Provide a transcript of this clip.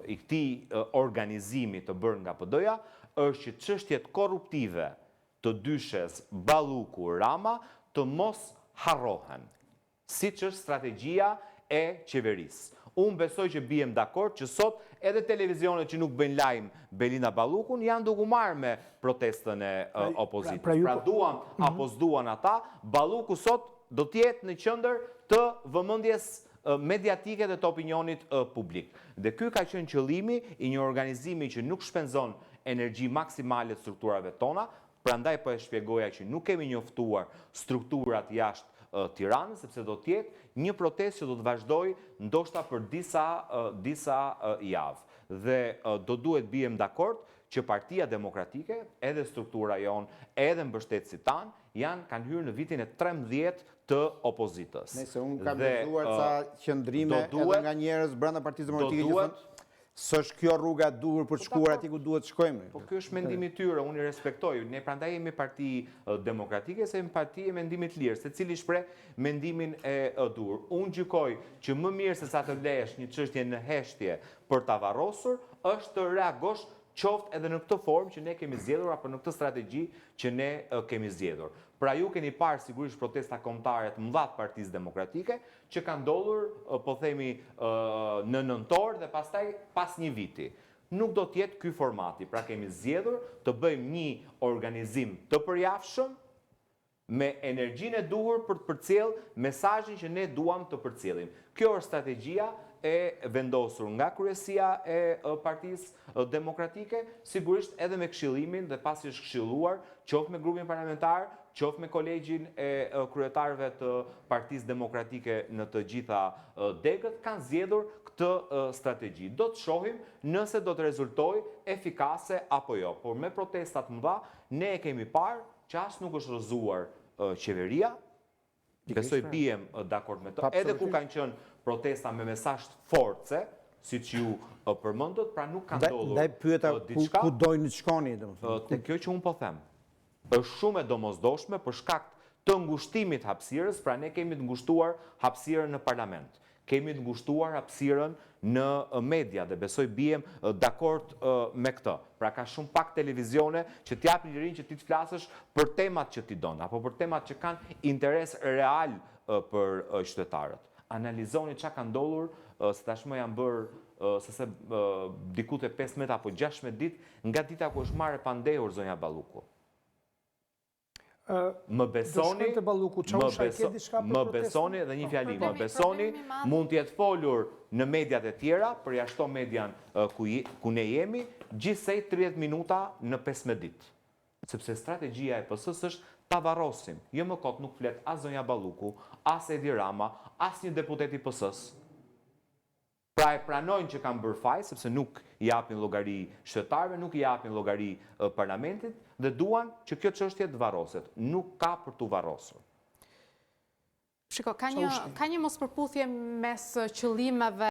i këtij organizimi të bërë nga PD-ja është që çështjet korruptive të dyshes Balluku-Rama të mos harrohen, siç është strategjia e qeverisë. Unë besoj që bijem dakord që sot edhe televizionet që nuk bëjnë lajm Belinda Ballukun janë duke marrë me protestën e opozitës. Pra duan apo s'duan ata, Balluku sot do të jetë në qendër të vëmendjes mediatike dhe të opinionit publik. Dhe ky ka qenë qëllimi i një organizimi që nuk shpenzon energji maksimale të strukturave tona, prandaj po e shpjegoja që nuk kemi njoftuar strukturat jashtë Tiranës, sepse do të jetë një protestë që do të vazhdojë ndoshta për disa javë. Dhe do duhet bijem dakord që Partia Demokratike, edhe struktura jonë, edhe mbështetësit tanë, kanë hyrë në vitin e 13 të opozitës. Nëse unë kam lexuar ca qëndrime edhe nga njerëz brenda Partisë Demokratike që thonë s'është kjo rruga e duhur për të shkuar aty ku duhet të shkojmë. Po ky është mendimi i tyre, unë i respektoj. Ne prandaj jemi Parti Demokratike, se jemi parti e mendimit lirë, secili shpreh mendimin e duhur. Unë gjykoj që më mirë se sa të lesh një çështje në heshtje për ta varrosur, është të reagosh qoftë edhe në këtë formë që ne kemi zgjedhur apo në këtë strategji që ne kemi zgjedhur. Pra ju keni parë sigurisht protesta kombëtare të mëdha të Partisë Demokratike që kanë ndodhur, po themi, në nëntor dhe pastaj pas një viti. Nuk do të jetë ky formati, pra kemi zgjedhur të bëjmë një organizim të përjafshëm me energjinë e duhur për të përcjellë mesazhin që ne duam të përcjellim. Kjo është strategjia e vendosur nga kryesia e Partisë Demokratike, sigurisht edhe me këshillimin dhe pasi është këshilluar, qoftë me grupin parlamentar, qoftë me kolegjin e kryetarëve të Partisë Demokratike në të gjitha degët, kanë zgjedhur këtë strategji. Do të shohim nëse do të rezultojë efikase apo jo. Por me protestat mëdha, ne e kemi parë që as nuk është rrëzuar qeveria, besoj bijem dakord me të, edhe kur kanë qenë protesta me mesazh force, siç ju përmendët, pra nuk kanë ndodhur. Ndaj pyeta ku dojnë të shkoni, domethënë. Te kjo që unë po them. Është shumë e domosdoshme për shkak të ngushtimit hapësirës, pra ne kemi të ngushtuar hapësirën në parlament. Kemi të ngushtuar hapësirën në media dhe besoj bijem dakord me këtë. Pra ka shumë pak televizione që t'japin lirinë që ti të flasësh për temat që ti don, apo për temat që kanë interes real për qytetarët. Analizoni çka ka ndodhur, se tashmë janë bërë se diku te 15 apo 16 ditë nga dita ku është marrë pandehur zonja Balluku. Më besoni dhe një fjali, më besoni, mund t'jetë folur në mediat e tjera, përjashto median ku ne jemi, gjithsej 30 minuta në 15 ditë. Sepse strategjia e PS-s është ta varrosim. Jo më kot nuk flet as zonja Balluku, as Edi Rama, as një deputet i PS-s. Pra e pranojnë që kanë bërë faj, sepse nuk i japin llogari qytetarëve, nuk i japin llogari parlamentit dhe duan që kjo çështje të varroset. Nuk ka për t'u varrosur. Shiko, ka një mospërputhje mes qëllimeve